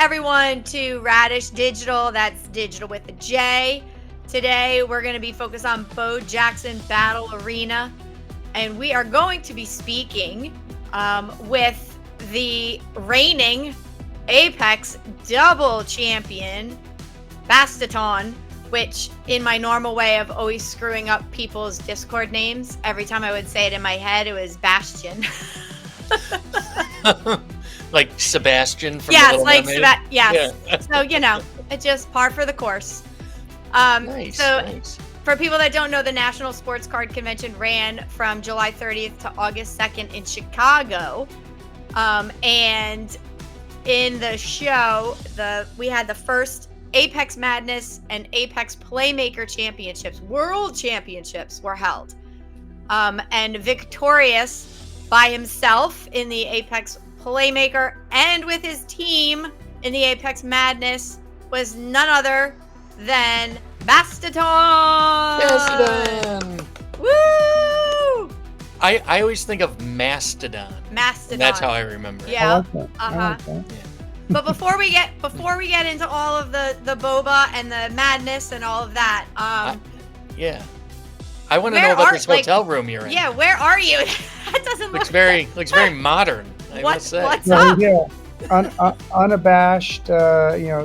everyone to Radish Digital. That's digital with a J. Today, we're going to be focused on Bo Jackson Battle Arena. And we are going to be speaking with the reigning Apex double champion, Bastaton, which in my normal way of always screwing up people's Discord names, every time I would say it in my head, it was Bastion. Like Sebastian from yes, Little like Mermaid? yes. Yeah. So, it's just par for the course. Nice. For people that don't know, the National Sports Card Convention ran from July 30th to August 2nd in Chicago. And in the show, we had the first Apex Madness and Apex Playmaker Championships, World Championships were held. And victorious by himself in the Apex Playmaker and with his team in the Apex Madness was none other than Bastaton. Woo! I always think of Mastodon. Mastodon. That's how I remember it. Yeah. I like that. But before we get into all of the boba and the madness and all of that, Yeah. I want to know about this hotel room you're in. Yeah, where are you? That doesn't looks very modern. I must say. What's up? Yeah. Unabashed,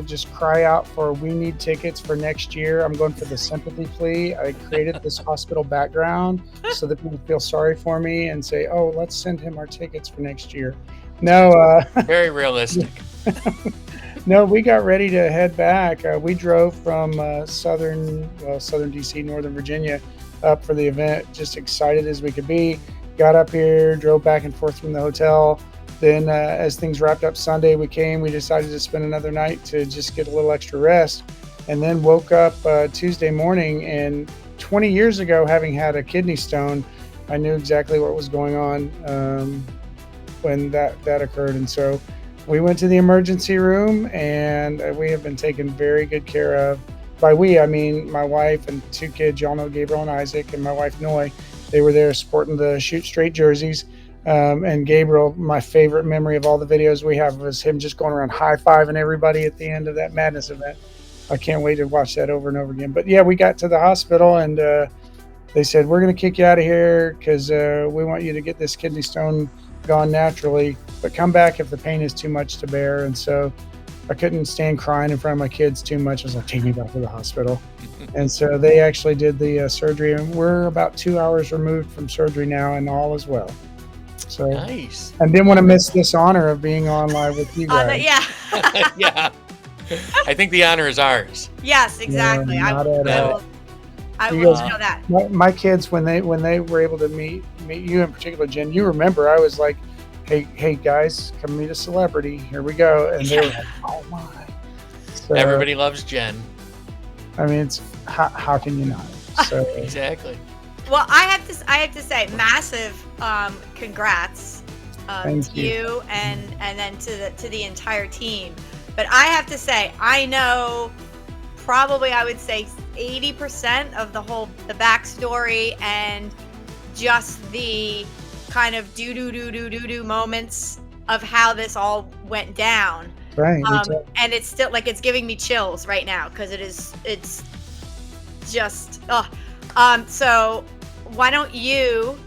just cry out for we need tickets for next year. I'm going for the sympathy plea. I created this hospital background so that people feel sorry for me and say, oh, let's send him our tickets for next year. No, very realistic. No, we got ready to head back. We drove from southern DC, Northern Virginia, up for the event, just excited as we could be. Got up here, drove back and forth from the hotel. Then as things wrapped up Sunday, we decided to spend another night to just get a little extra rest. And then woke up Tuesday morning, and 20 years ago, having had a kidney stone, I knew exactly what was going on when that occurred. And so we went to the emergency room, and we have been taken very good care of. By we, I mean my wife and two kids. Y'all know Gabriel and Isaac, and my wife Noy. They were there sporting the Shoot Straight jerseys. And Gabriel, my favorite memory of all the videos we have was him just going around high-fiving everybody at the end of that Madness event. I can't wait to watch that over and over again. But yeah, we got to the hospital, and they said, we're going to kick you out of here because we want you to get this kidney stone gone naturally, but come back if the pain is too much to bear. And so I couldn't stand crying in front of my kids too much. I was like, take me back to the hospital. And so they actually did the surgery, and we're about 2 hours removed from surgery now, and all is well. So nice. I didn't want to miss this honor of being on live with you guys. Yeah. Yeah. I think the honor is ours. Yes, exactly. Yeah, I will know that. My kids, when they were able to meet you in particular, Jen, you remember I was like, hey guys, come meet a celebrity. Here we go. And they were like, oh my. So, everybody loves Jen. I mean, it's how can you not? So exactly. Well, I have to say, massive congrats to you and then to the entire team. But I have to say, I know probably I would say 80% of the backstory and just the kind of do moments of how this all went down. Right. And it's still like it's giving me chills right now because it's just so why don't you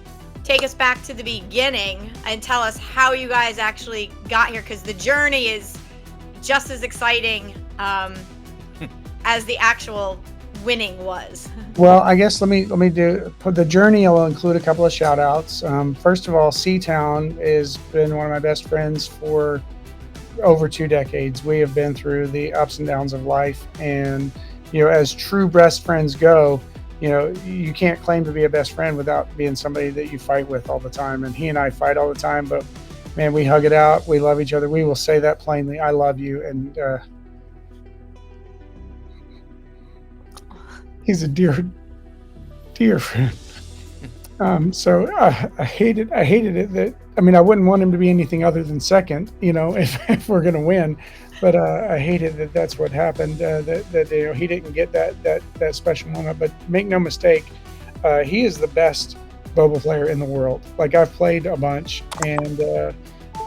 take us back to the beginning and tell us how you guys actually got here, because the journey is just as exciting as the actual winning was. Well, I guess let me put the journey. I'll include a couple of shout outs. First of all, C-Town has been one of my best friends for over 2 decades. We have been through the ups and downs of life, and as true best friends go, you can't claim to be a best friend without being somebody that you fight with all the time. And he and I fight all the time, but man, we hug it out. We love each other. We will say that plainly. I love you. And he's a dear friend. So I hated it that, I wouldn't want him to be anything other than second, if we're going to win. But I hated that that's what happened, that he didn't get that special moment. But make no mistake, he is the best Boba player in the world. Like, I've played a bunch, and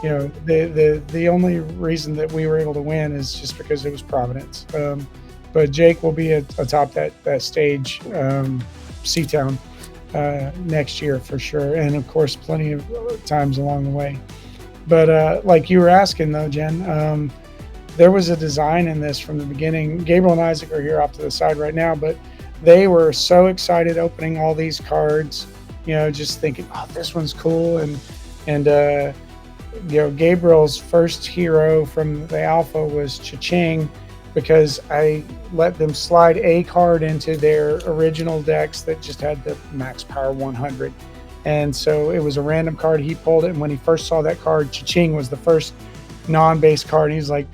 the only reason that we were able to win is just because it was Providence. But Jake will be atop that stage, C-Town, next year for sure, and of course plenty of times along the way. But like you were asking though, Jen, there was a design in this from the beginning. Gabriel and Isaac are here off to the side right now, but they were so excited opening all these cards, just thinking, oh, this one's cool. And Gabriel's first hero from the alpha was Cha-Ching, because I let them slide a card into their original decks that just had the max power 100. And so it was a random card. He pulled it, and when he first saw that card, Cha-Ching was the first non-base card. And he's like,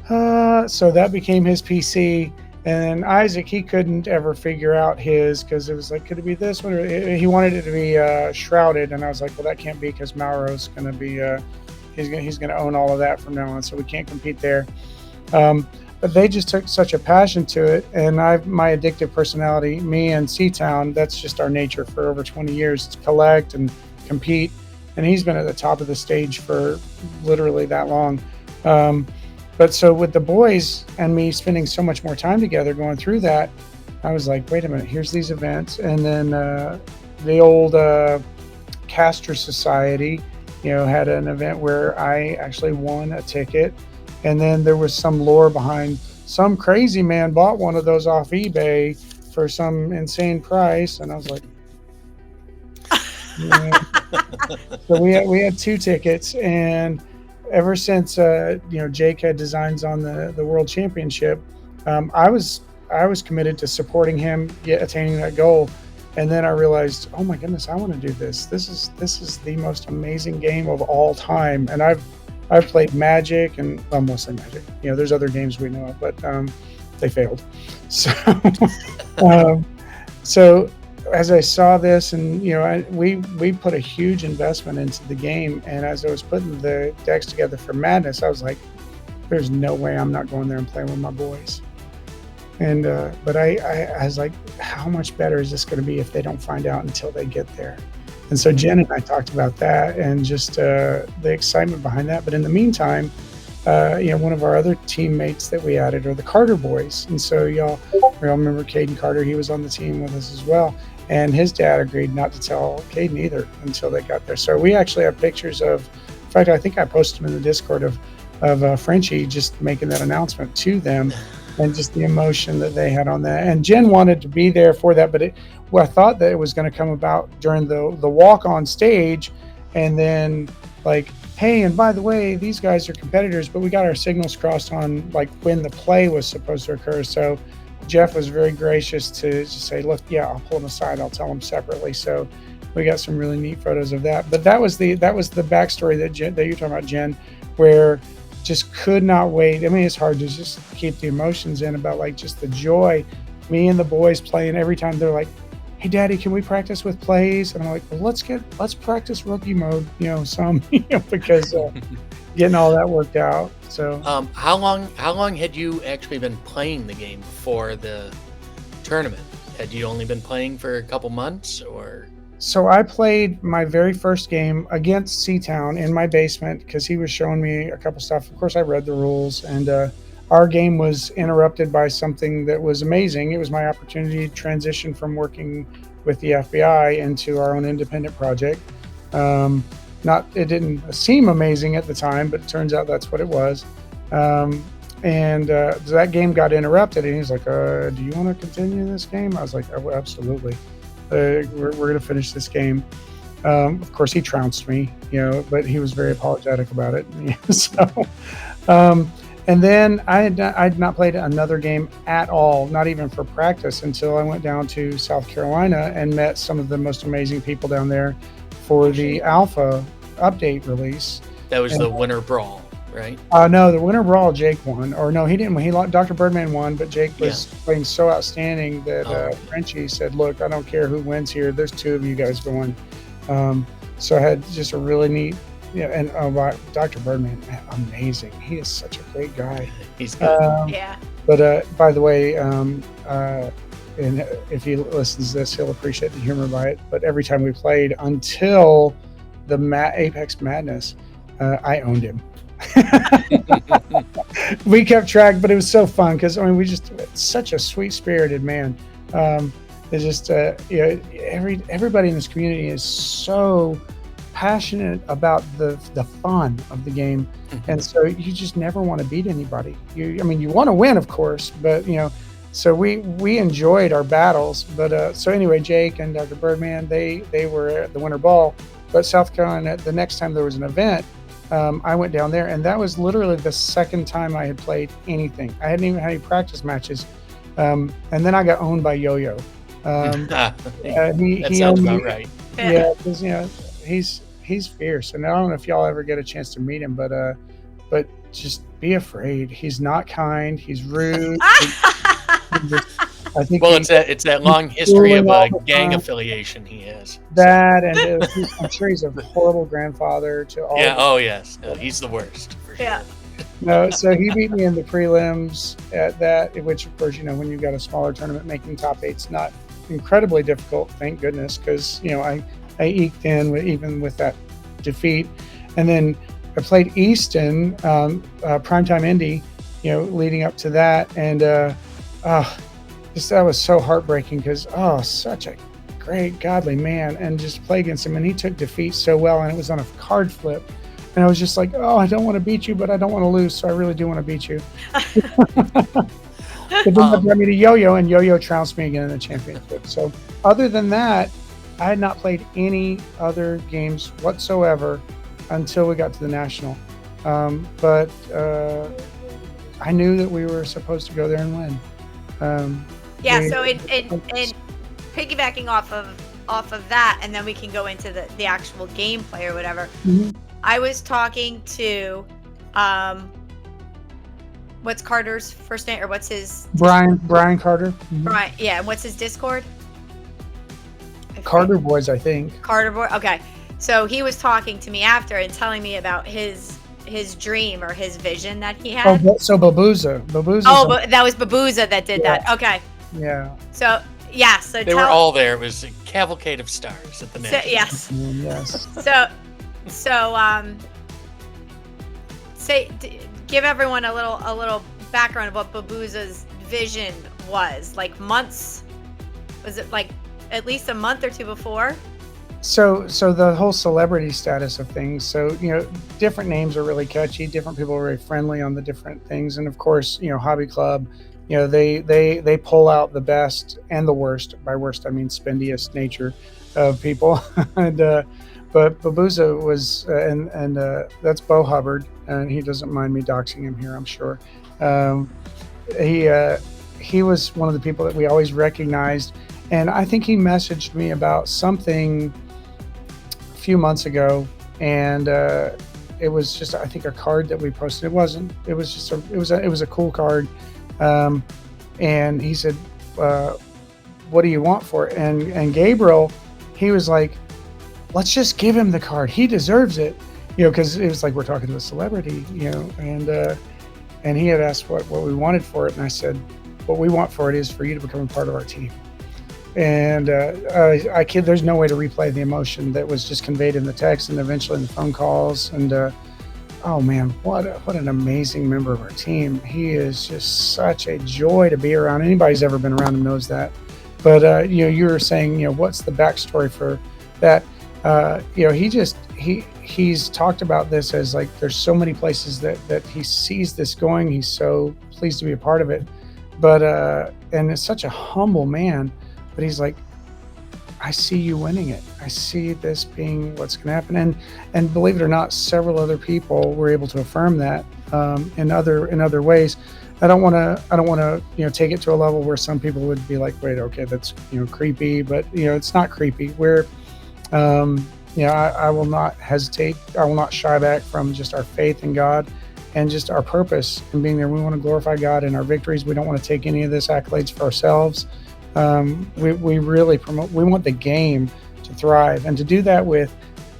so that became his PC. And Isaac, he couldn't ever figure out his, because it was like, could it be this one? Or he wanted it to be shrouded, and I was like, well, that can't be, because Mauro's going to be, he's going to own all of that from now on, so we can't compete there. But they just took such a passion to it, and my addictive personality, me and C-Town, that's just our nature for over 20 years, to collect and compete. And he's been at the top of the stage for literally that long. But so with the boys and me spending so much more time together going through that, I was like, wait a minute, here's these events. And then the old Caster Society, had an event where I actually won a ticket. And then there was some lore behind, some crazy man bought one of those off eBay for some insane price. And I was like, yeah. So we had 2 tickets, and ever since Jake had designs on the World Championship, I was committed to supporting him attaining that goal. And then I realized, oh my goodness, I want to do this. This is the most amazing game of all time. And I've played Magic, and mostly Magic. There's other games we know of, but they failed. So so as I saw this, and we put a huge investment into the game, and as I was putting the decks together for Madness, I was like, there's no way I'm not going there and playing with my boys. And but I was like, how much better is this going to be if they don't find out until they get there? And so Jen and I talked about that, and just the excitement behind that. But in the meantime, one of our other teammates that we added are the Carter boys. And so y'all remember Caden Carter, he was on the team with us as well. And his dad agreed not to tell Caden either until they got there. So we actually have pictures of, in fact, I think I posted them in the Discord of Frenchie just making that announcement to them, and just the emotion that they had on that. And Jen wanted to be there for that, but I thought that it was going to come about during the walk on stage, and then like, hey, and by the way, these guys are competitors, but we got our signals crossed on like when the play was supposed to occur. So Jeff was very gracious to just say, look, yeah, I'll pull them aside, I'll tell them separately. So we got some really neat photos of that. But that was the backstory that you're talking about, Jen, where just could not wait. I mean, it's hard to just keep the emotions in about like just the joy. Me and the boys playing, every time they're like, hey Daddy, can we practice with plays? And I'm like, well, let's practice rookie mode, some, because getting all that worked out. So how long had you actually been playing the game before the tournament? Had you only been playing for a couple months, or? So I played my very first game against C-Town in my basement, because he was showing me a couple stuff. Of course, I read the rules, and our game was interrupted by something that was amazing. It was my opportunity to transition from working with the FBI into our own independent project. It didn't seem amazing at the time, but it turns out that's what it was. And that game got interrupted, and he's like, do you want to continue this game? I was like, oh, absolutely. We're going to finish this game. Of course, he trounced me, but he was very apologetic about it. So, and then I had not played another game at all, not even for practice, until I went down to South Carolina and met some of the most amazing people down there for the Alpha update release. That was the Winter Brawl, right? No, the Winter Brawl, Jake won. Or no, he didn't win. Dr. Birdman won, but Jake was playing so outstanding that Frenchie said, look, I don't care who wins here. There's 2 of you guys going. So I had just a really neat, and Dr. Birdman, man, amazing. He is such a great guy. He's good. Yeah. But by the way, and if he listens to this, he'll appreciate the humor by it. But every time we played until the Apex Madness, I owned him. We kept track, but it was so fun because we just such a sweet spirited man. It's just everybody in this community is so passionate about the fun of the game, and so you just never want to beat anybody. You want to win, of course, but so we enjoyed our battles. But so anyway, Jake and Dr. Birdman, they were at the Winter Ball, but South Carolina, the next time there was an event, I went down there, and that was literally the second time I had played anything. I hadn't even had any practice matches, and then I got owned by Yo-Yo. That he sounds owned about me. right. Yeah, because he's fierce, and I don't know if y'all ever get a chance to meet him, but just be afraid. He's not kind. He's rude. I think Well, it's that long history of a gang affiliation he has. That, and I'm sure he's a horrible grandfather to all. Yeah. Oh, yes. No, he's the worst. For sure. Yeah. No, so he beat me in the prelims at that, which of course, when you've got a smaller tournament, making top eight's not incredibly difficult, thank goodness, because I eked in even with that defeat. And then I played Easton, Primetime Indy, leading up to that, and that was so heartbreaking because such a great godly man, and just play against him, and he took defeat so well, and it was on a card flip, and I was just like, I don't want to beat you, but I don't want to lose, so I really do want to beat you. But then that brought me to Yo-Yo, and Yo-Yo trounced me again in the championship. So other than that, I had not played any other games whatsoever until we got to the national. But I knew that we were supposed to go there and win. So in piggybacking off of that, and then we can go into the actual gameplay or whatever. Mm-hmm. I was talking to what's Carter's first name, or what's his Brian Carter. Mm-hmm. Brian, yeah. What's his Discord? Carter Boys, I think. Carter Boy. Okay, so he was talking to me after and telling me about his dream or his vision that he had. Oh, so Babuza. But that was Babuza that did that. Okay. Yeah. So yeah, so they were all there. It was a cavalcade of stars at the national. So, yes. Yes. Give everyone a little background of what Babuza's vision was. Like months, was it like at least a month or two before? So the whole celebrity status of things. So different names are really catchy. Different people are very friendly on the different things, and of course, Hobby Club. They pull out the best and the worst. By worst, I mean spendiest nature of people. And but Babuza was, and that's Bo Hubbard, and he doesn't mind me doxing him here, I'm sure. He was one of the people that we always recognized, and I think he messaged me about something a few months ago, and it was just, I think, a card that we posted. It was a cool card. And he said, what do you want for it? And Gabriel, he was like, let's just give him the card. He deserves it. Because it was like we're talking to a celebrity, and he had asked what we wanted for it. And I said, what we want for it is for you to become a part of our team. And there's no way to replay the emotion that was just conveyed in the text and eventually in the phone calls. And oh man, what an amazing member of our team. He is just such a joy to be around. Anybody who's ever been around him knows that. But you were saying, what's the backstory for that? He's talked about this as like there's so many places that he sees this going. He's so pleased to be a part of it. But and it's such a humble man. But he's like, I see you winning it. I see this being what's going to happen. And believe it or not, several other people were able to affirm that in other ways. I don't want to take it to a level where some people would be like, wait, okay, that's creepy, but it's not creepy. I will not hesitate. I will not shy back from just our faith in God and just our purpose in being there. We want to glorify God in our victories. We don't want to take any of this accolades for ourselves. We really promote. We want the game to thrive, and to do that with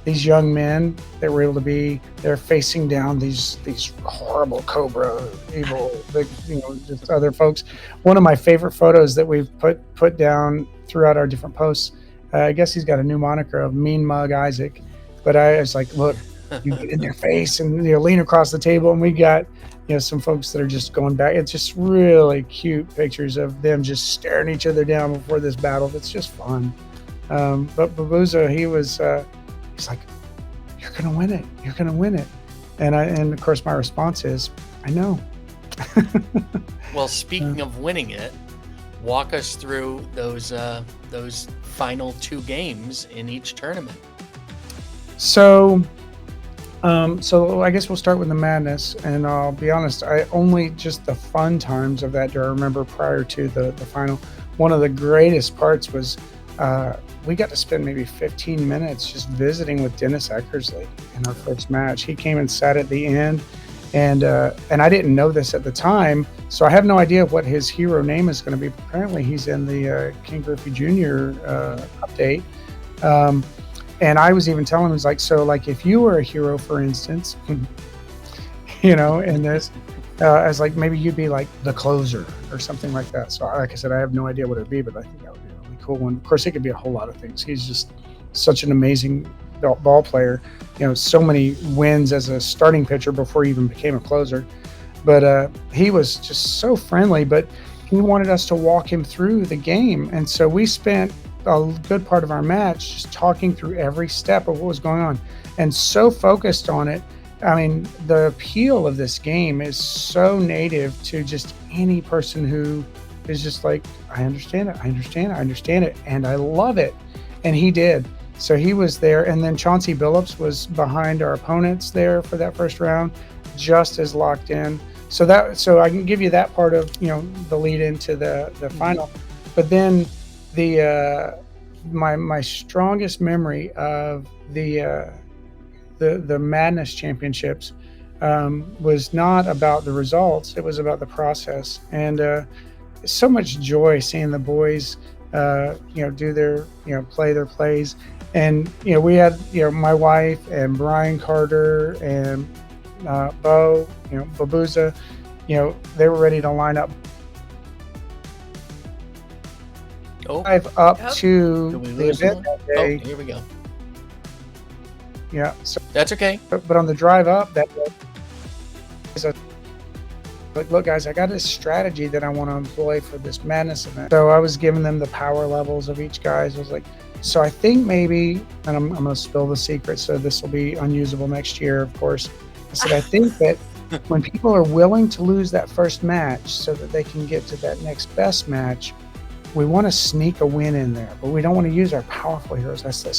these young men that were able to be. They're facing down these horrible Cobra, evil, just other folks. One of my favorite photos that we've put down throughout our different posts. I guess he's got a new moniker of Mean Mug Isaac, but I was like, look, you get in their face and lean across the table, and we got some folks that are just going back. It's just really cute pictures of them just staring each other down before this battle. It's just fun. But Babuza, he's like, "You're gonna win it. You're gonna win it." And of course my response is, "I know." Well, speaking of winning it, walk us through those final 2 games in each tournament. So I guess we'll start with the madness, and I'll be honest, I only just the fun times of that do I remember prior to the final. One of the greatest parts was we got to spend maybe 15 minutes just visiting with Dennis Eckersley in our first match. He came and sat at the end, and I didn't know this at the time, so I have no idea what his hero name is going to be. Apparently he's in the King Griffey Jr. Update. And I was even telling him, it's like, so like if you were a hero, for instance, in this, as like maybe you'd be like the closer or something like that. So like I said, I have no idea what it'd be, but I think that would be a really cool one. Of course, it could be a whole lot of things. He's just such an amazing ball player. So many wins as a starting pitcher before he even became a closer. But he was just so friendly, but he wanted us to walk him through the game. And so we spent a good part of our match just talking through every step of what was going on, and so focused on it. I mean, the appeal of this game is so native to just any person who is just like, I understand it, and I love it. And he did. So he was there, and then Chauncey Billups was behind our opponents there for that first round, just as locked in. So I can give you that part of the lead into the final. But then my strongest memory of the Madness Championships was not about the results. It was about the process, and so much joy seeing the boys do their play their plays. And we had my wife and Brian Carter and Bo, Babuza, they were ready to line up. Drive up to the event that day. Oh, here we go. Yeah, so That's okay. but on the drive up that day, like, look guys, I got this strategy that I want to employ for this madness event. So I was giving them the power levels of each guy. I was like, so I think maybe, and I'm going to spill the secret, so this will be unusable next year, of course. I said, I think that when people are willing to lose that first match so that they can get to that next best match, we want to sneak a win in there, but we don't want to use our powerful heroes. I said,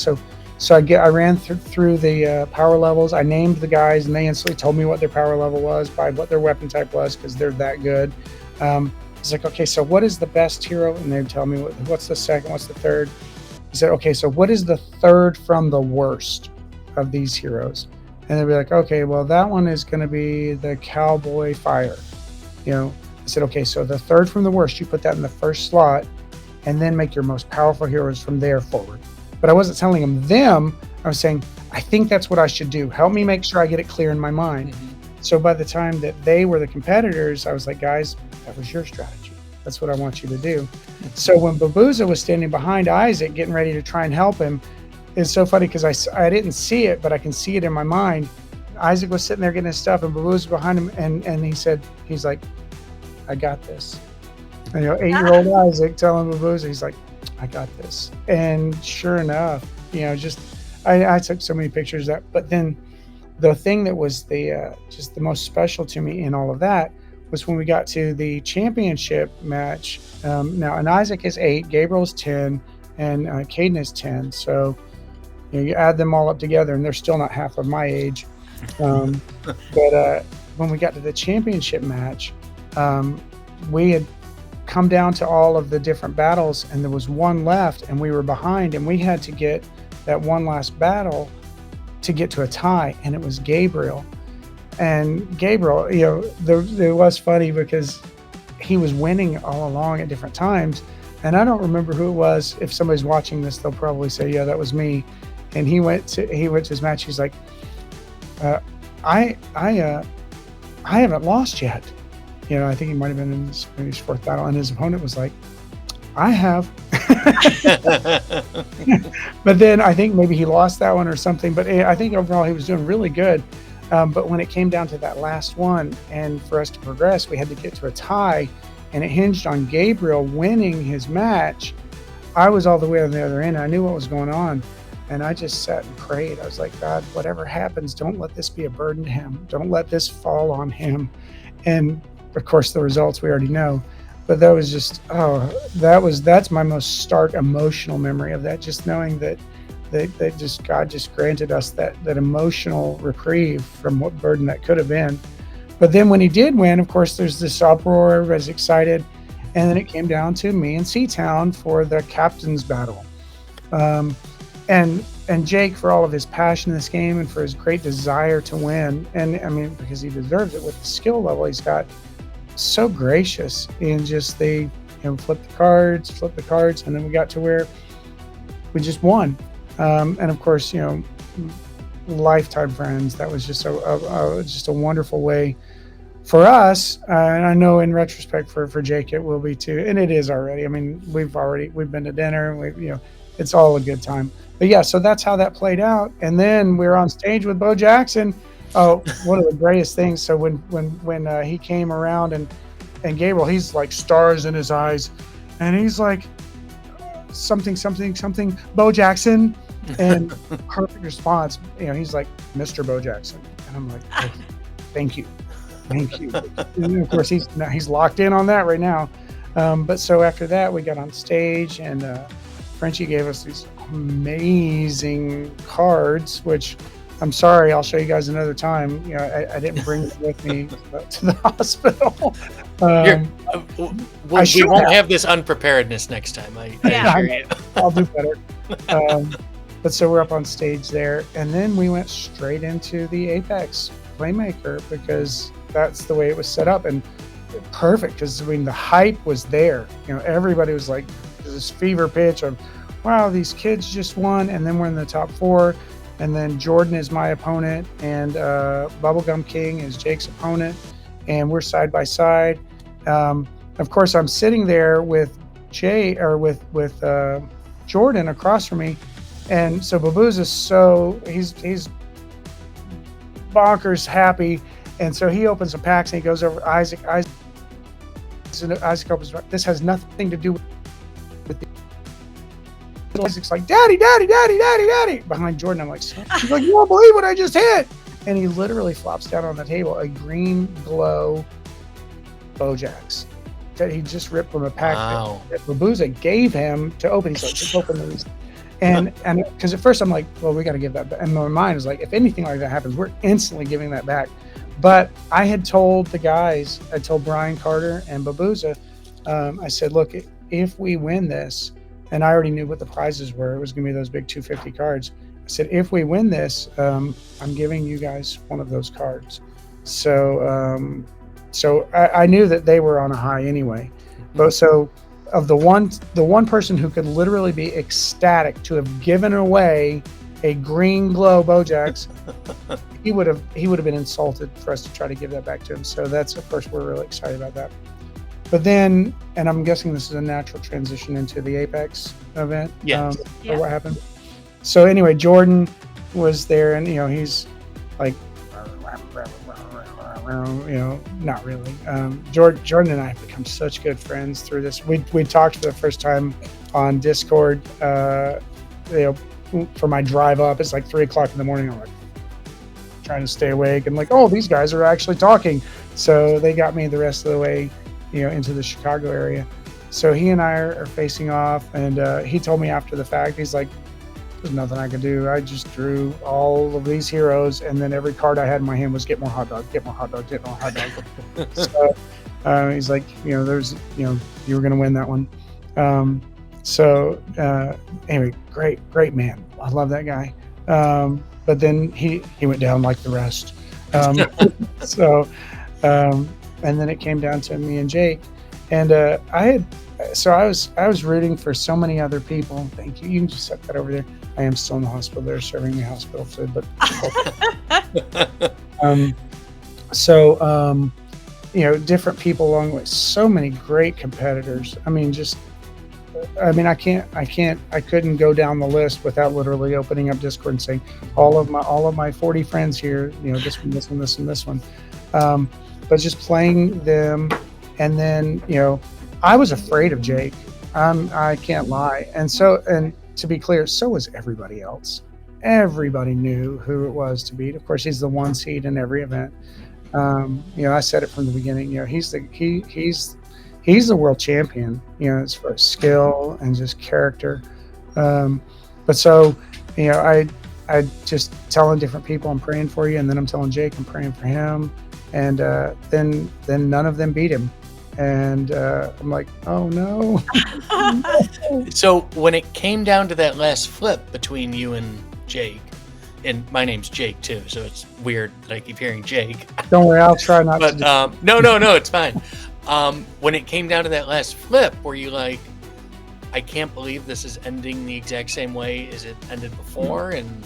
so I ran through the power levels. I named the guys, and they instantly told me what their power level was by what their weapon type was, because they're that good. It's like, okay, so what is the best hero? And they'd tell me what's the second, what's the third. He said, okay, so what is the third from the worst of these heroes? And they'd be like, okay, well, that one is going to be the Cowboy Fire. I said, okay, so the third from the worst, you put that in the first slot, and then make your most powerful heroes from there forward. But I wasn't telling them. I was saying, I think that's what I should do. Help me make sure I get it clear in my mind. Mm-hmm. So by the time that they were the competitors, I was like, guys, that was your strategy. That's what I want you to do. Mm-hmm. So when Babuza was standing behind Isaac, getting ready to try and help him, it's so funny because I didn't see it, but I can see it in my mind. Isaac was sitting there getting his stuff, and Babuza was behind him, and he's like, I got this. And 8-year-old Isaac telling Babuza, he's like, I got this. And sure enough, I took so many pictures of that. But then the thing that was just the most special to me in all of that was when we got to the championship match. Now, and Isaac is 8, Gabriel's 10, and Caden is 10. So you add them all up together, and they're still not half of my age. But when we got to the championship match, we had come down to all of the different battles, and there was one left, and we were behind, and we had to get that one last battle to get to a tie, and it was Gabriel. And Gabriel, it was funny because he was winning all along at different times, and I don't remember who it was. If somebody's watching this, they'll probably say, yeah, that was me. And he went to his match. He's like, I haven't lost yet. I think he might have been in his fourth battle, and his opponent was like, I have. But then I think maybe he lost that one or something. But I think overall he was doing really good. But when it came down to that last one, and for us to progress, we had to get to a tie, and it hinged on Gabriel winning his match. I was all the way on the other end. I knew what was going on, and I just sat and prayed. I was like, God, whatever happens, don't let this be a burden to him. Don't let this fall on him. And of course, the results we already know. But that was just, that's my most stark emotional memory of that. Just knowing that just God just granted us that emotional reprieve from what burden that could have been. But then when he did win, of course, there's this uproar. Everybody's excited. And then it came down to me and Seatown for the captain's battle. And Jake, for all of his passion in this game and for his great desire to win, and I mean, because he deserves it with the skill level he's got, so gracious. And just they flipped the cards, and then we got to where we just won. And of course, lifetime friends. That was just a wonderful way for us, and I know in retrospect for Jake it will be too, and it is already. I mean, we've been to dinner, and it's all a good time. But yeah, so that's how that played out. And then we were on stage with Bo Jackson. Oh, one of the greatest things. So when he came around and Gabriel, he's like stars in his eyes, and he's like something Bo Jackson, and perfect response. He's like Mr. Bo Jackson, and I'm like, oh, thank you. And of course, he's locked in on that right now. But so after that, we got on stage, and Frenchie gave us these amazing cards, which I'm sorry, I'll show you guys another time. I didn't bring them with me to the hospital. We won't have this unpreparedness next time. I assure you. I'll do better. But so we're up on stage there, and then we went straight into the Apex Playmaker because that's the way it was set up, and perfect because the hype was there. Everybody was like this fever pitch of, wow, these kids just won, and then we're in the top 4, and then Jordan is my opponent, and Bubblegum King is Jake's opponent, and we're side by side. Of course, I'm sitting there with with Jordan across from me, and so Babuza is he's bonkers happy, and so he opens some packs and he goes over Isaac opens. This has nothing to do with the. Isaac's like, Daddy behind Jordan. I'm like, he's like, you won't believe what I just hit, and he literally flops down on the table a green glow Bojax that he just ripped from a pack that Babuza gave him to open. He's like, just open these. And because at first I'm like, well, we got to give that back. And my mind is like, if anything like that happens, we're instantly giving that back. But I had told the guys, I told Brian Carter and Babuza, I said, look, if we win this, and I already knew what the prizes were, it was going to be those big 250 cards. I said, if we win this, I'm giving you guys one of those cards. So I knew that they were on a high anyway. But so of the one person who could literally be ecstatic to have given away a green glow Bojax, he would have been insulted for us to try to give that back to him. So that's, of course, we're really excited about that. But then, and I'm guessing this is a natural transition into the Apex event. Or what happened. So anyway, Jordan was there, and he's like, not really. Jordan and I have become such good friends through this. We talked for the first time on Discord. For my drive up, it's like 3:00 in the morning. I'm like trying to stay awake, and like, oh, these guys are actually talking. So they got me the rest of the way, into the Chicago area. So he and I are facing off, and he told me after the fact, he's like, there's nothing I could do. I just drew all of these heroes, and then every card I had in my hand was get more hot dog, get more hot dog, get more hot dog. So he's like, you were going to win that one. Anyway, great man. I love that guy. But then he went down like the rest. And then it came down to me and Jake, and I was rooting for so many other people. Thank you. You can just set that over there. I am still in the hospital. They're serving me hospital food, but different people along the way. So many great competitors. I mean, just I mean, I couldn't go down the list without literally opening up Discord and saying all of my 40 friends here, this one, this one, this one, this one. But just playing them, and then I was afraid of Jake. I can't lie, and to be clear, so was everybody else. Everybody knew who it was to beat. Of course, he's the 1 seed in every event. I said it from the beginning. He's the world champion. As far as skill and just character. But so I just telling different people I'm praying for you, and then I'm telling Jake I'm praying for him, and then none of them beat him, and I'm like, oh no. So when it came down to that last flip between you and Jake, and my name's Jake too, so it's weird that I keep hearing Jake. Don't worry, I'll try not but, to. No, it's fine. When it came down to that last flip, were you like, I can't believe this is ending the exact same way as it ended before? And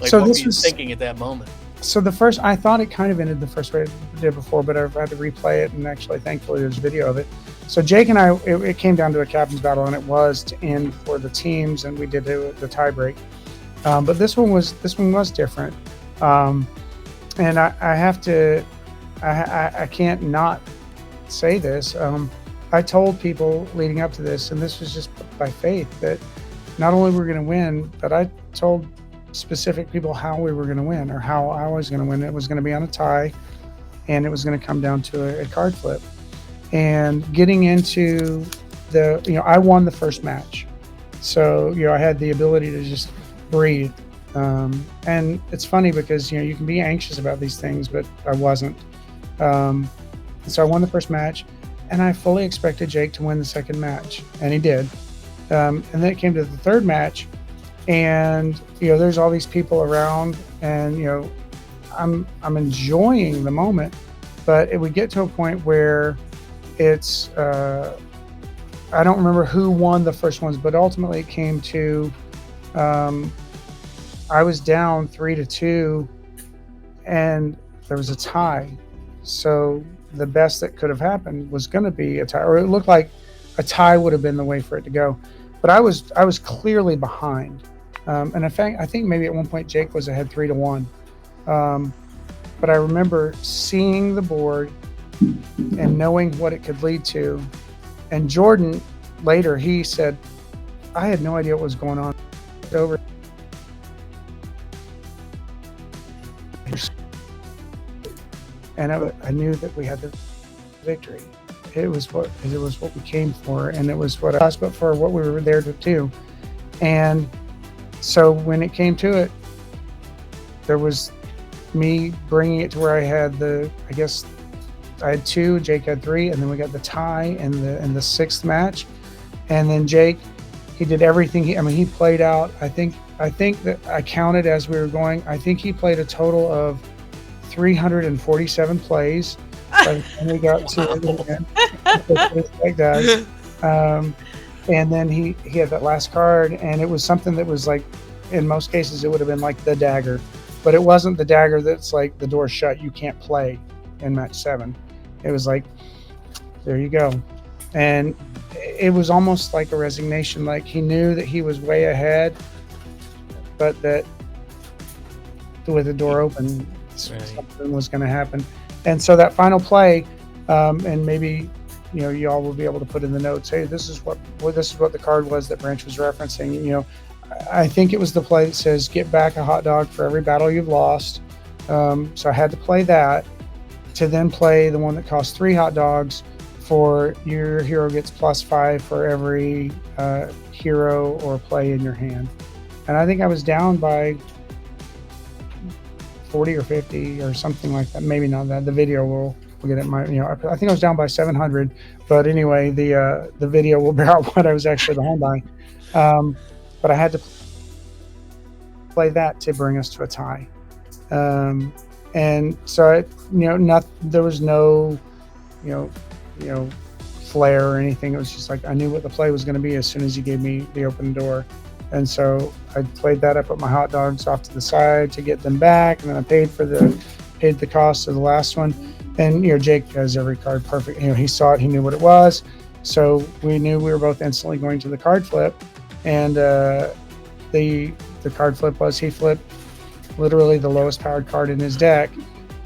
like, So what were this you was- thinking at that moment? So I thought it kind of ended the first way it did before, but I've had to replay it, and actually, thankfully, there's video of it. So Jake and I, it came down to a captain's battle, and it was to end for the teams, and we did the tie break. But this one was different, and I have to, I can't not say this. I told people leading up to this, and this was just by faith, that not only we're going to win, but I told specific people how we were going to win, or how I was going to win. It was going to be on a tie, and it was going to come down to a card flip. And getting into I won the first match, so I had the ability to just breathe. And it's funny because you can be anxious about these things, but I wasn't. So I won the first match, and I fully expected Jake to win the second match, and he did. And then it came to the third match, and there's all these people around, and I'm enjoying the moment, but it would get to a point where it's I don't remember who won the first ones, but ultimately it came to I was down 3-2, and there was a tie. So the best that could have happened was going to be a tie, or it looked like a tie would have been the way for it to go. But I was clearly behind, and in fact, I think maybe at one point Jake was ahead 3-1. But I remember seeing the board and knowing what it could lead to. And Jordan later, he said, I had no idea what was going on. Over. And I knew that we had the victory. It was what we came for, and it was what us, but for what we were there to do. And so when it came to it, there was me bringing it to where I had I had 2, Jake had 3, and then we got the tie in the 6th match. And then Jake, he did everything. He played out. I think that I counted as we were going. I think he played a total of 347 plays by the time we got to the end. And then he had that last card, and it was something that was like, in most cases, it would have been like the dagger, but it wasn't the dagger that's like the door shut, you can't play in match 7. It was like, there you go. And it was almost like a resignation, like he knew that he was way ahead, but that with the door open, something was going to happen. And so that final play, and maybe you all will be able to put in the notes, hey, this is what the card was that Branch was referencing. I think it was the play that says, get back a hot dog for every battle you've lost. So I had to play that, to then play the one that costs 3 hot dogs for your hero gets +5 for every hero or play in your hand. And I think I was down by 40 or 50 or something like that. Maybe not that. The video will get it. I think I was down by 700. But anyway, the video will bear out what I was actually behind by. But I had to play that to bring us to a tie. And so there was no flair or anything. It was just like I knew what the play was going to be as soon as he gave me the open door. And so I played that. I put my hot dogs off to the side to get them back, and then I paid the cost of the last one. And Jake has every card perfect. He saw it, he knew what it was, So we knew we were both instantly going to the card flip, and the card flip was he flipped literally the lowest powered card in his deck,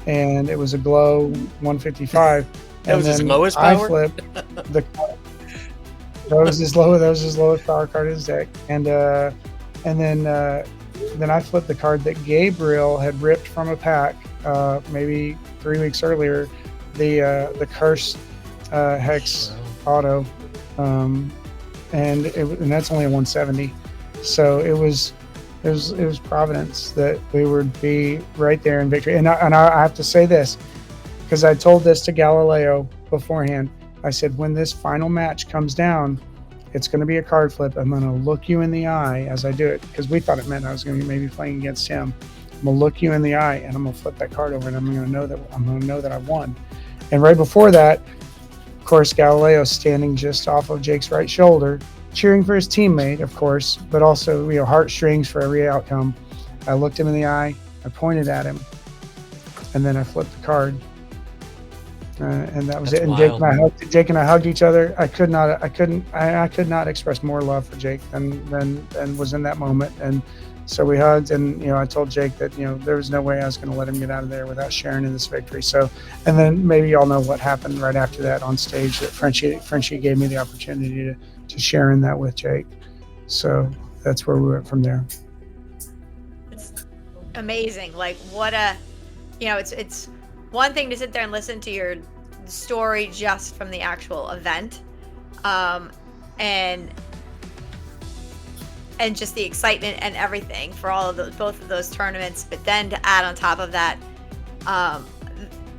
and it was a glow 155. That was his lowest I power? flipped the that was his lowest power card in his deck, and then I flipped the card that Gabriel had ripped from a pack maybe 3 weeks earlier, the cursed hex auto, and that's only a 170. So it was providence that we would be right there in victory. And I have to say this, because I told this to Galileo beforehand. I said, when this final match comes down, it's going to be a card flip. I'm going to look you in the eye as I do it, because we thought it meant I was going to be maybe playing against him. I'm going to look you in the eye, and I'm going to flip that card over, and I'm going to know that I won. And right before that, of course, Galileo's standing just off of Jake's right shoulder, cheering for his teammate, of course, but also, heartstrings for every outcome. I looked him in the eye, I pointed at him, and then I flipped the card. And that was it. And Jake and I hugged each other. I could not express more love for Jake than was in that moment. And so we hugged, and I told Jake that there was no way I was going to let him get out of there without sharing in this victory. So, and then maybe y'all know what happened right after that on stage. That Frenchie gave me the opportunity to share in that with Jake. So that's where we went from there. It's amazing. Like, what a, it's one thing to sit there and listen to your story just from the actual event, and just the excitement and everything for both of those tournaments. But then to add on top of that,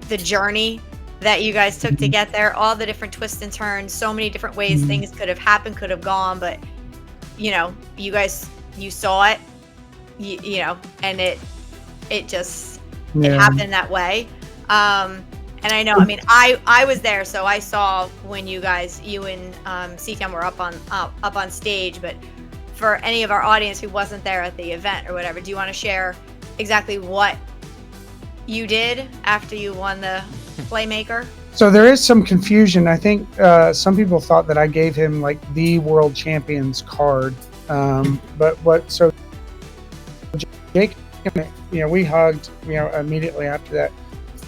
the journey that you guys took to get there, all the different twists and turns, so many different ways things could have happened, could have gone, but you saw it, and it happened that way. And I know, I was there, so I saw when you and CTM were up on stage, but for any of our audience who wasn't there at the event or whatever, do you want to share exactly what you did after you won the Playmaker? So there is some confusion. I think some people thought that I gave him like the World Champions card, so Jake, we hugged, immediately after that.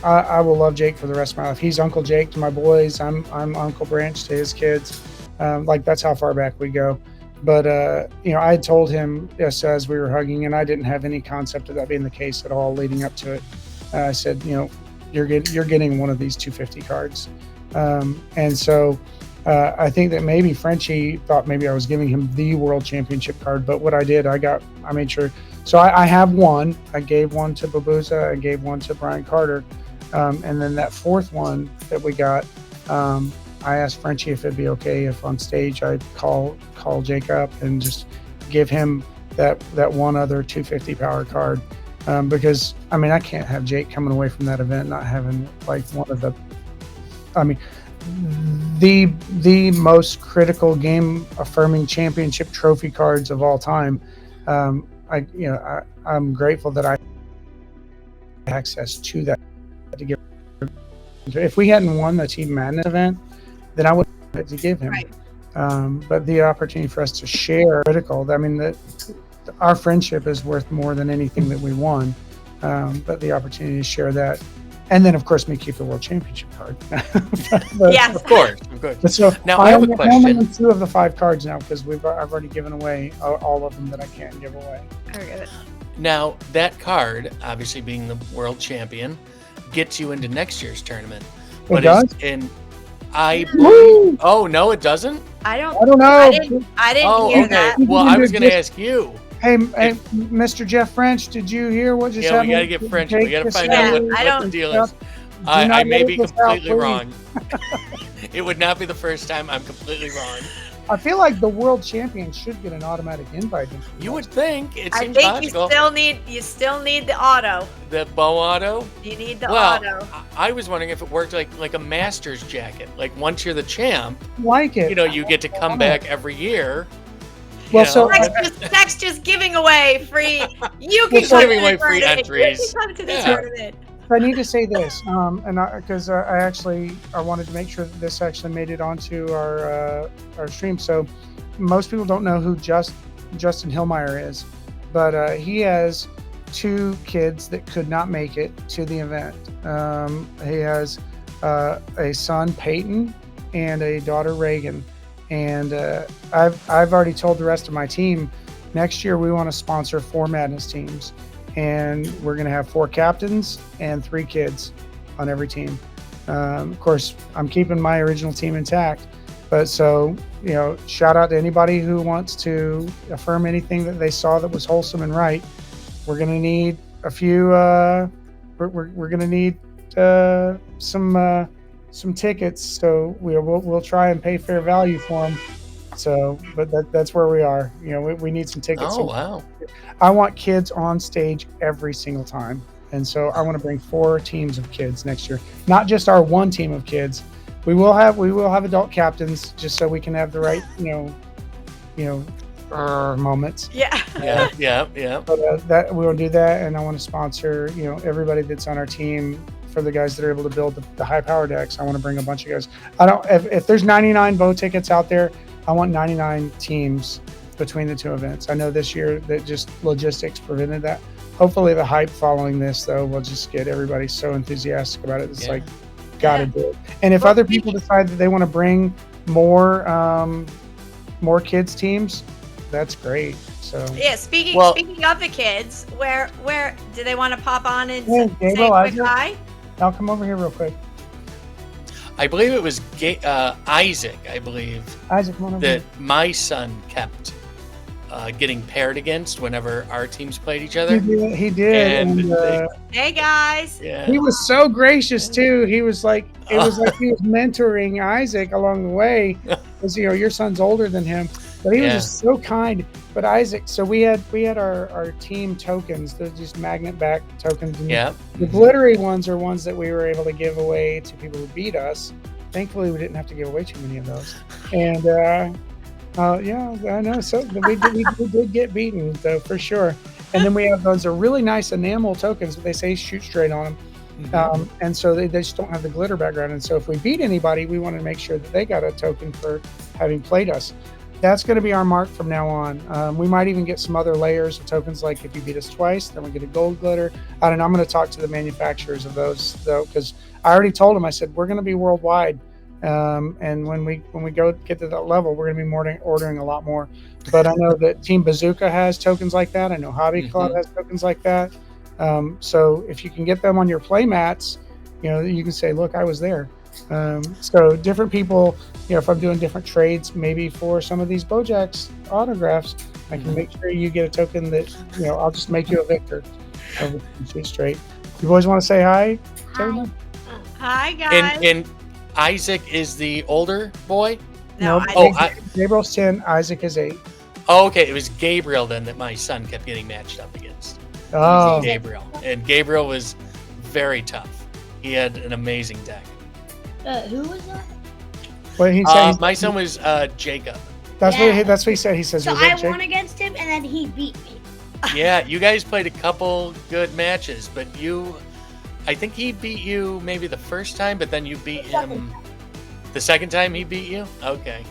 I will love Jake for the rest of my life. He's Uncle Jake to my boys. I'm Uncle Branch to his kids. That's how far back we go. But I had told him just as we were hugging, and I didn't have any concept of that being the case at all leading up to it. I said, you're getting one of these 250 cards, and so I think that maybe Frenchie thought maybe I was giving him the World Championship card. But what I did, I made sure. So I have one. I gave one to Babuza. I gave one to Brian Carter. And then that fourth one that we got, I asked Frenchie if it'd be okay if on stage I call Jake up and just give him that one other 250 power card, because I can't have Jake coming away from that event not having like one of the most critical game affirming championship trophy cards of all time. I'm grateful that I had access to that. If we hadn't won the Team Madness event, then I would have to give him. Right. But the opportunity for us to share critical. Our friendship is worth more than anything that we won. But the opportunity to share that, and then of course me keep the World Championship card. Yes, of course. But so now I have a question. I'm only 2 of the 5 cards now because I've already given away all of them that I can't give away. Now that card, obviously being the world champion, gets you into next year's tournament. It does? Oh no, it doesn't? I don't know. I didn't hear that. Well, I was going to ask you. Hey, Mr. Jeff French, did you hear what just happened? We got to get French. We got to find out what the deal is. I may be completely wrong. It would not be the first time I'm completely wrong. I feel like the world champion should get an automatic invite. You would think. It seems I think logical. you still need the auto. The bow auto? You need the auto. I was wondering if it worked like a master's jacket. Like once you're the champ, like it. You get to come back every year. Well, so Zach's just giving away free. You can giving away free entries. You can come to the tournament. I need to say this, and because I wanted to make sure that this actually made it onto our stream. So most people don't know who Justin Hillmeyer is, but he has 2 kids that could not make it to the event. He has a son, Peyton, and a daughter, Reagan. And I've already told the rest of my team, next year we want to sponsor 4 Madness teams, and we're going to have 4 captains and 3 kids on every team. Of course, I'm keeping my original team intact, but so, shout out to anybody who wants to affirm anything that they saw that was wholesome and right. We're going to need a few. We're going to need some tickets, so we'll try and pay fair value for them. So, but that's where we are. We need some tickets. Oh, wow. I want kids on stage every single time, and so I want to bring 4 teams of kids next year, not just our one team of kids. We will have adult captains, just so we can have the right moments. Yeah. But that we will do that, and I want to sponsor everybody that's on our team. For the guys that are able to build the high power decks, I want to bring a bunch of guys. If there's 99 bow tickets out there, I want 99 teams between the 2 events. I know this year that just logistics prevented that. Hopefully the hype following this, though, will just get everybody so enthusiastic about it. It's gotta do it. And if other people decide that they want to bring more kids teams, that's great. So speaking of the kids, where do they want to pop on and say a quick hi? I'll come over here real quick. I believe it was Isaac. Isaac, come on over that here. my son kept getting paired against whenever our teams played each other. He did. And hey guys. Yeah. He was so gracious too. He was like, it was like he was mentoring Isaac along the way, because your son's older than him. But he was just so kind. But Isaac, so we had our team tokens, they're just magnet back tokens. And the glittery ones are ones that we were able to give away to people who beat us. Thankfully, we didn't have to give away too many of those. And I know. So we did get beaten, though, for sure. And then we have those are really nice enamel tokens, but they say shoot straight on them. Mm-hmm. And so they just don't have the glitter background. And so if we beat anybody, we want to make sure that they got a token for having played us. That's going to be our mark from now on. We might even get some other layers of tokens, like if you beat us twice, then we get a gold glitter. I don't know. I'm going to talk to the manufacturers of those, though, because I already told them. I said we're going to be worldwide, and when we go get to that level, we're going to be ordering a lot more. But I know that Team Bazooka has tokens like that. I know Hobby Club has tokens like that. So if you can get them on your play mats, you can say, "Look, I was there." So different people, if I'm doing different trades, maybe for some of these Bojacks autographs, I can make sure you get a token that, I'll just make you a victor. Shoot straight. You boys want to say hi? Hi, guys. And Isaac is the older boy? No. Gabriel's 10, Isaac is 8. Oh, okay. It was Gabriel then that my son kept getting matched up against. Oh. Gabriel. And Gabriel was very tough. He had an amazing deck. Who was that? What he said? My son was Jacob. That's what he said. He says. So I won against him, and then he beat me. Yeah, you guys played a couple good matches, but I think he beat you maybe the first time, but then you beat him the second time he beat you? Okay.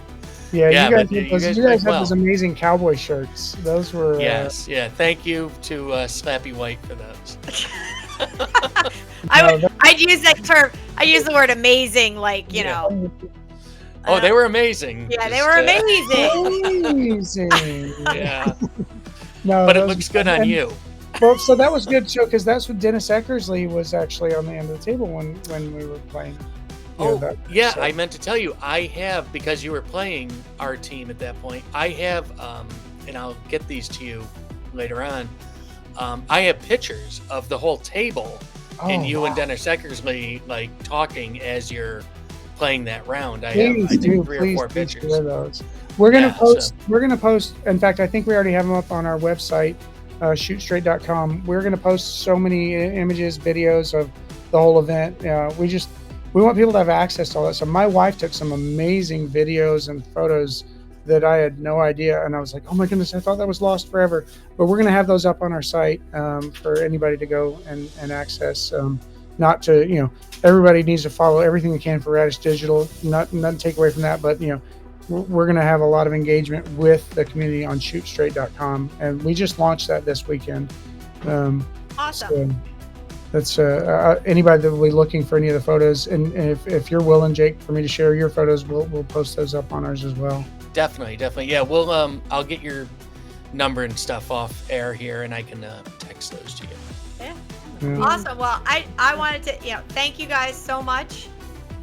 Yeah, you guys had those amazing cowboy shirts. Those were... Yes, Thank you to Slappy White for those. I'd use that term. I use the word amazing, Oh, they were amazing. Yeah, they were amazing. Amazing. Yeah. No, but it looks good on you. Well, so that was good, because that's what Dennis Eckersley was actually on the end of the table when we were playing. I meant to tell you, I have, because you were playing our team at that point, I have, and I'll get these to you later on, I have pictures of the whole table and you and Dennis Eckersley talking as you're playing that round. I have 3 or 4 pictures. Share those. We're gonna post. We're gonna post. In fact, I think we already have them up on our website, shootstraight.com. We're gonna post so many images, videos of the whole event. We want people to have access to all that. So my wife took some amazing videos and photos that I had no idea, and I was like, oh my goodness, I thought that was lost forever. But we're going to have those up on our site for anybody to go and access. not to, everybody needs to follow everything they can for Radish Digital. Nothing to take away from that, but we're going to have a lot of engagement with the community on shootstraight.com, and we just launched that this weekend. Awesome. So that's anybody that will be looking for any of the photos, and if you're willing, Jake, for me to share your photos, we'll post those up on ours as well. Definitely. Yeah, we'll I'll get your number and stuff off air here, and I can text those to you. Yeah. Awesome. Well, I wanted to thank you guys so much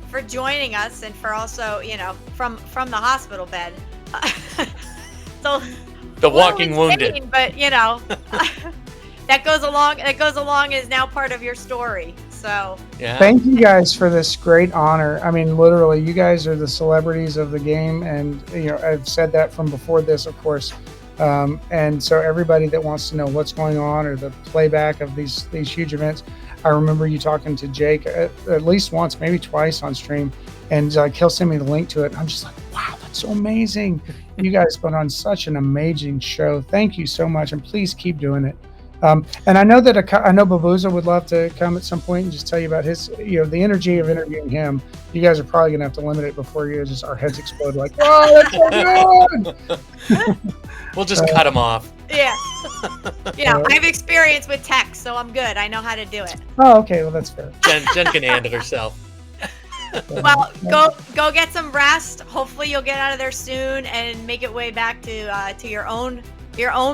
for joining us, and for also from the hospital bed. So the walking wounded, but that goes along is now part of your story. So yeah. Thank you guys for this great honor. I mean, literally, you guys are the celebrities of the game, and I've said that from before this, of course. And so everybody that wants to know what's going on or the playback of these huge events, I remember you talking to Jake at least once, maybe twice on stream, and he'll send me the link to it. And I'm just like, wow, that's so amazing. You guys put on such an amazing show. Thank you so much, and please keep doing it. And I know that Babuza would love to come at some point and just tell you about his, the energy of interviewing him. You guys are probably gonna have to limit it before our heads explode like, oh, that's so good. We'll just cut him off. Yeah. I have experience with tech, so I'm good. I know how to do it. Oh, okay. Well, that's fair. Jen can handle herself. Well, go get some rest. Hopefully, you'll get out of there soon and make it way back to your own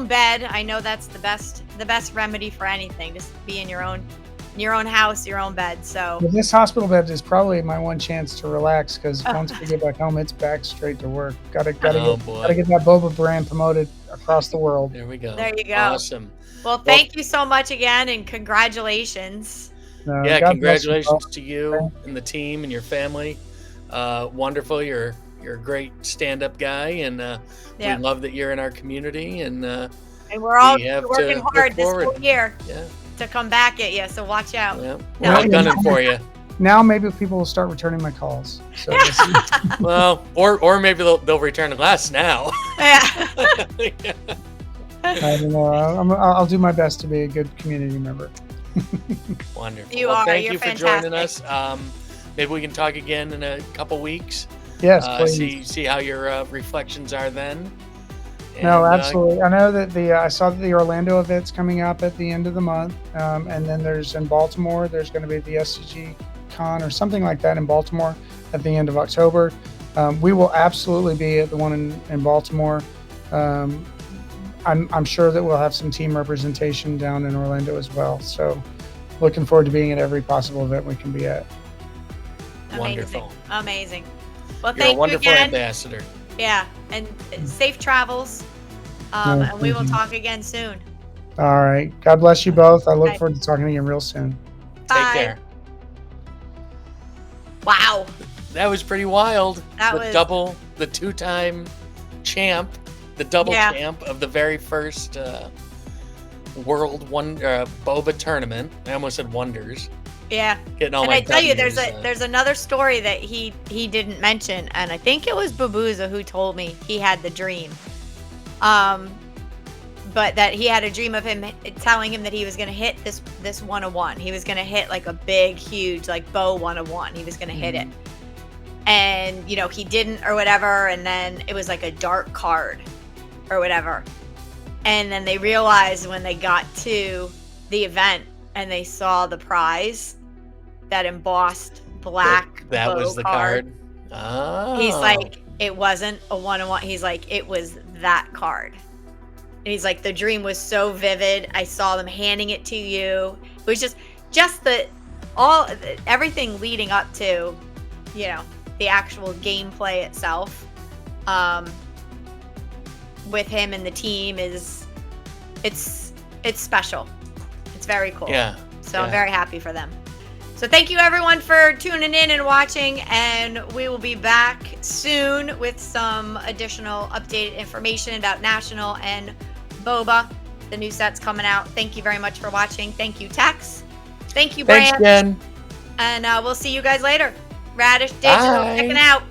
bed. I know that's the best remedy for anything. Just be in your own house, your own bed. So this hospital bed is probably my one chance to relax, because once we get back home, it's back straight to work. Gotta get that boba brand promoted across the world. There we go. There you go. Awesome. Well, thank you so much again, and congratulations. God congratulations to you and the team and your family. Wonderful. You're a great stand-up guy, and we love that you're in our community, and we're all working hard this whole year. Yeah. To come back at you, so watch out. Yeah. We're gunning for you. Now maybe people will start returning my calls. So well, or maybe they'll return less now. Yeah. I don't know. I'll do my best to be a good community member. Wonderful. Thank you for joining us. Maybe we can talk again in a couple weeks. Yes, please. See how your reflections are then. And, no, absolutely. I know that I saw that the Orlando event's coming up at the end of the month, and then there's in Baltimore. There's going to be the SCG Con or something like that in Baltimore at the end of October. We will absolutely be at the one in Baltimore. I'm sure that we'll have some team representation down in Orlando as well. So, looking forward to being at every possible event we can be at. Wonderful. Amazing. Well, You're thank a wonderful you again. ambassador. Yeah, and safe travels. And we will talk again soon. All right. God bless you both. I look forward to talking to you real soon. Bye. Take care. Wow. That was pretty wild. That the two-time champ, the double champ of the very first World Boba tournament. I almost said Wonders. Yeah. Getting all and my I tell you, W's, there's another story that he didn't mention, and I think it was Babuza who told me he had the dream. But that he had a dream of him telling him that he was going to hit this 101. He was going to hit like a big, huge, like bow 101. He was going to hit it. And, he didn't or whatever. And then it was like a dark card or whatever. And then they realized when they got to the event and they saw the prize, that embossed black that bow was the card. Oh. He's like, it wasn't a 101. He's like, it was that card. And he's like, the dream was so vivid. I saw them handing it to you. It was just everything leading up to, the actual gameplay itself. With him and the team it's special. It's very cool. Yeah. So I'm very happy for them. So thank you everyone for tuning in and watching, and we will be back soon with some additional updated information about National and Boba. The new set's coming out. Thank you very much for watching. Thank you, Tex. Thank you, Brand. Thanks, Jen. And we'll see you guys later. Radish Digital, checking out.